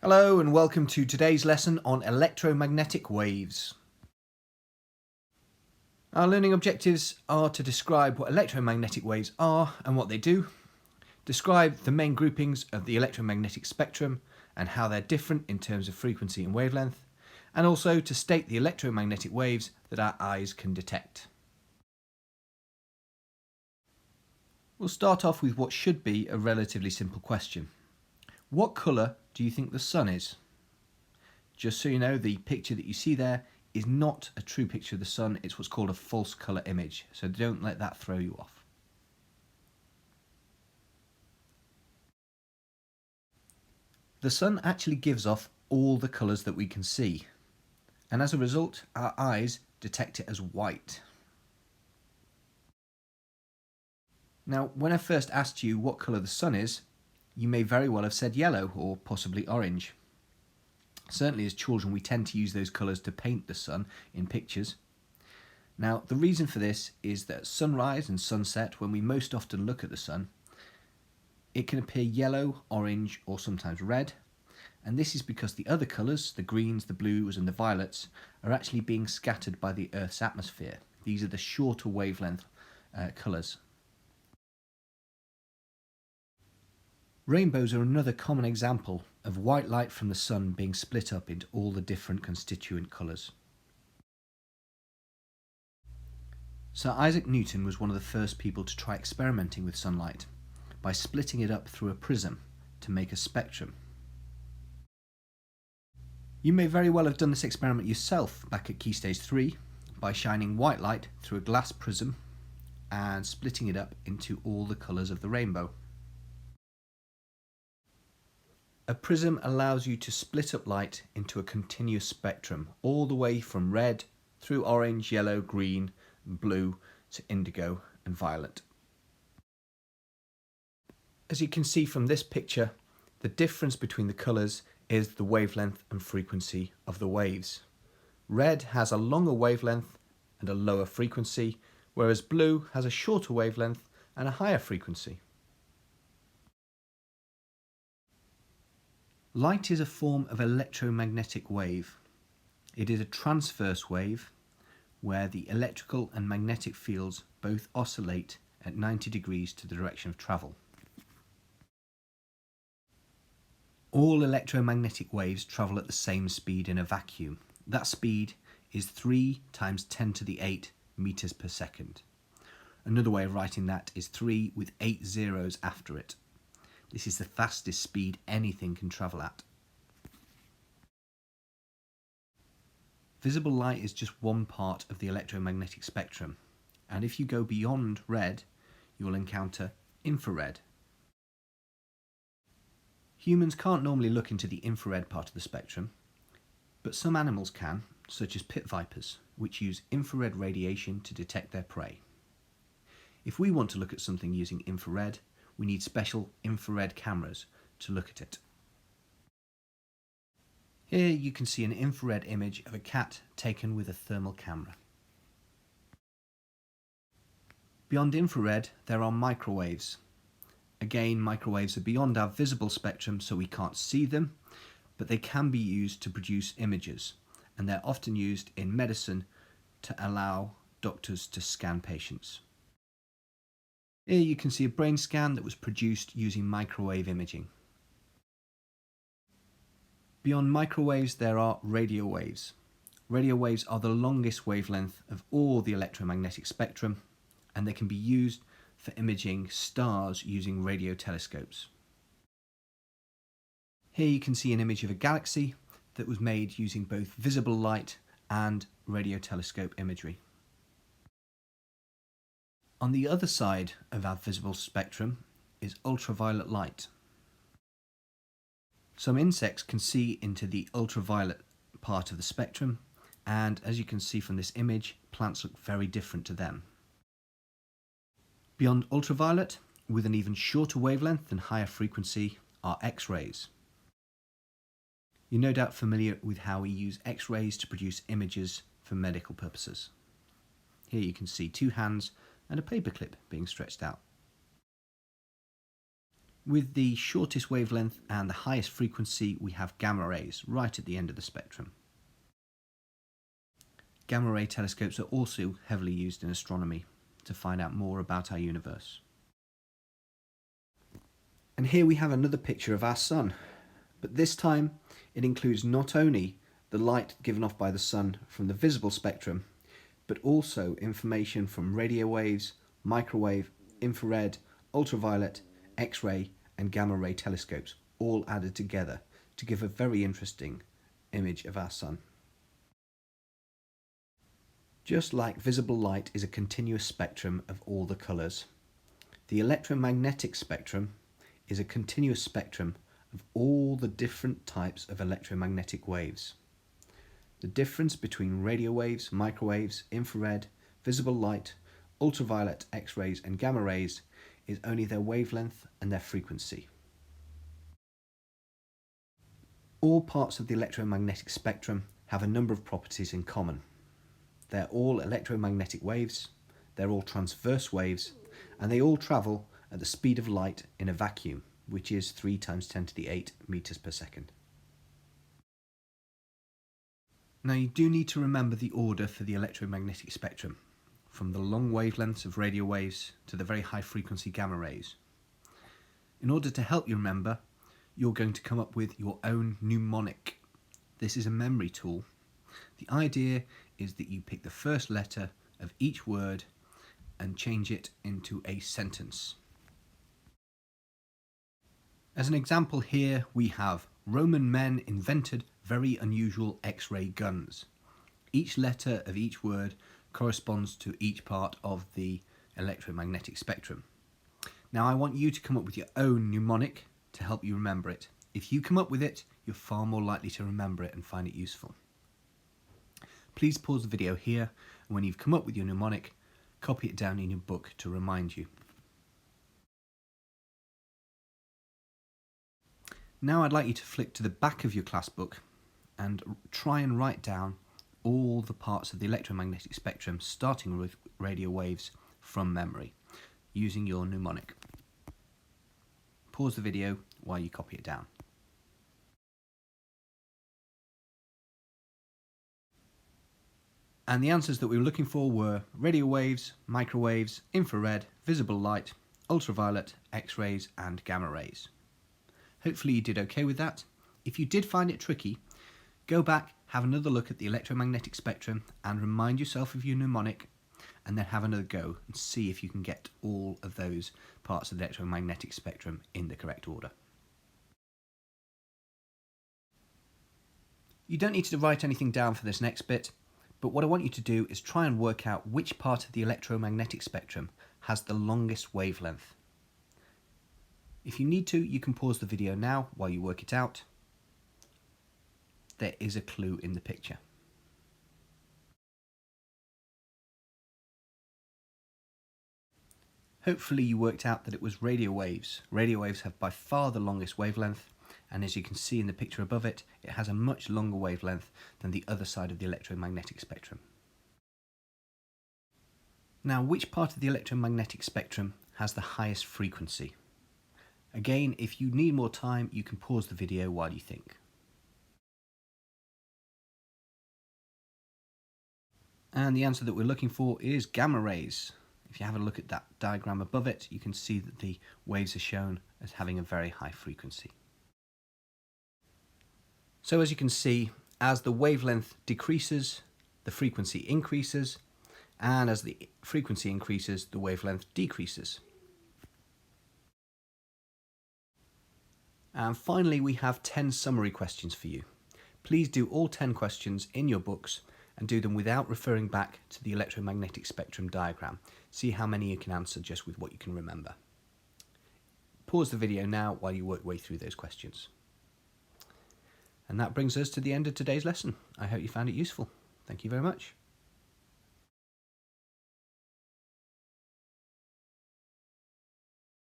Hello and welcome to today's lesson on electromagnetic waves. Our learning objectives are to describe what electromagnetic waves are and what they do, describe the main groupings of the electromagnetic spectrum and how they're different in terms of frequency and wavelength, and also to state the electromagnetic waves that our eyes can detect. We'll start off with what should be a relatively simple question. What colour do you think the sun is? Just so you know, the picture that you see there is not a true picture of the sun, it's what's called a false colour image, so don't let that throw you off. The sun actually gives off all the colours that we can see, and as a result our eyes detect it as white. Now, when I first asked you what colour the sun is, you may very well have said yellow or possibly orange. Certainly as children we tend to use those colours to paint the sun in pictures. Now the reason for this is that at sunrise and sunset, when we most often look at the sun, it can appear yellow, orange or sometimes red, and this is because the other colours, the greens, the blues and the violets, are actually being scattered by the Earth's atmosphere. These are the shorter wavelength colours. Rainbows are another common example of white light from the sun being split up into all the different constituent colours. Sir Isaac Newton was one of the first people to try experimenting with sunlight by splitting it up through a prism to make a spectrum. You may very well have done this experiment yourself back at Key Stage 3 by shining white light through a glass prism and splitting it up into all the colours of the rainbow. A prism allows you to split up light into a continuous spectrum, all the way from red through orange, yellow, green, blue to indigo and violet. As you can see from this picture, the difference between the colours is the wavelength and frequency of the waves. Red has a longer wavelength and a lower frequency, whereas blue has a shorter wavelength and a higher frequency. Light is a form of electromagnetic wave. It is a transverse wave where the electrical and magnetic fields both oscillate at 90 degrees to the direction of travel. All electromagnetic waves travel at the same speed in a vacuum. That speed is 3 times 10 to the 8 meters per second. Another way of writing that is 3 with 8 zeros after it. This is the fastest speed anything can travel at. Visible light is just one part of the electromagnetic spectrum, and if you go beyond red, you will encounter infrared. Humans can't normally look into the infrared part of the spectrum, but some animals can, such as pit vipers, which use infrared radiation to detect their prey. If we want to look at something using infrared, we need special infrared cameras to look at it. Here you can see an infrared image of a cat taken with a thermal camera. Beyond infrared, there are microwaves. Again, microwaves are beyond our visible spectrum, so we can't see them, but they can be used to produce images, and they're often used in medicine to allow doctors to scan patients. Here you can see a brain scan that was produced using microwave imaging. Beyond microwaves there are radio waves. Radio waves are the longest wavelength of all the electromagnetic spectrum, and they can be used for imaging stars using radio telescopes. Here you can see an image of a galaxy that was made using both visible light and radio telescope imagery. On the other side of our visible spectrum is ultraviolet light. Some insects can see into the ultraviolet part of the spectrum, and as you can see from this image, plants look very different to them. Beyond ultraviolet, with an even shorter wavelength and higher frequency, are X-rays. You're no doubt familiar with how we use X-rays to produce images for medical purposes. Here you can see 2 hands and a paperclip being stretched out. With the shortest wavelength and the highest frequency, we have gamma rays right at the end of the spectrum. Gamma ray telescopes are also heavily used in astronomy to find out more about our universe. And here we have another picture of our sun, but this time it includes not only the light given off by the sun from the visible spectrum, but also information from radio waves, microwave, infrared, ultraviolet, X-ray and gamma ray telescopes, all added together to give a very interesting image of our sun. Just like visible light is a continuous spectrum of all the colours, the electromagnetic spectrum is a continuous spectrum of all the different types of electromagnetic waves. The difference between radio waves, microwaves, infrared, visible light, ultraviolet, X-rays and gamma rays is only their wavelength and their frequency. All parts of the electromagnetic spectrum have a number of properties in common. They're all electromagnetic waves, they're all transverse waves, and they all travel at the speed of light in a vacuum, which is 3 × 10⁸ meters per second. Now you do need to remember the order for the electromagnetic spectrum, from the long wavelengths of radio waves to the very high frequency gamma rays. In order to help you remember, you're going to come up with your own mnemonic. This is a memory tool. The idea is that you pick the first letter of each word and change it into a sentence. As an example here, we have Roman men invented very unusual X-ray guns. Each letter of each word corresponds to each part of the electromagnetic spectrum. Now I want you to come up with your own mnemonic to help you remember it. If you come up with it, you're far more likely to remember it and find it useful. Please pause the video here, and when you've come up with your mnemonic, copy it down in your book to remind you. Now I'd like you to flick to the back of your class book and try and write down all the parts of the electromagnetic spectrum, starting with radio waves, from memory, using your mnemonic. Pause the video while you copy it down. And the answers that we were looking for were radio waves, microwaves, infrared, visible light, ultraviolet, X-rays and gamma rays. Hopefully you did okay with that. If you did find it tricky, go back, have another look at the electromagnetic spectrum and remind yourself of your mnemonic, and then have another go and see if you can get all of those parts of the electromagnetic spectrum in the correct order. You don't need to write anything down for this next bit, but what I want you to do is try and work out which part of the electromagnetic spectrum has the longest wavelength. If you need to, you can pause the video now while you work it out. There is a clue in the picture. Hopefully you worked out that it was radio waves. Radio waves have by far the longest wavelength, and as you can see in the picture above it, it has a much longer wavelength than the other side of the electromagnetic spectrum. Now, which part of the electromagnetic spectrum has the highest frequency? Again, if you need more time, you can pause the video while you think. And the answer that we're looking for is gamma rays. If you have a look at that diagram above it, you can see that the waves are shown as having a very high frequency. So as you can see, as the wavelength decreases, the frequency increases, and as the frequency increases, the wavelength decreases. And finally, we have 10 summary questions for you. Please do all 10 questions in your books and do them without referring back to the electromagnetic spectrum diagram. See how many you can answer just with what you can remember. Pause the video now while you work your way through those questions. And that brings us to the end of today's lesson. I hope you found it useful. Thank you very much.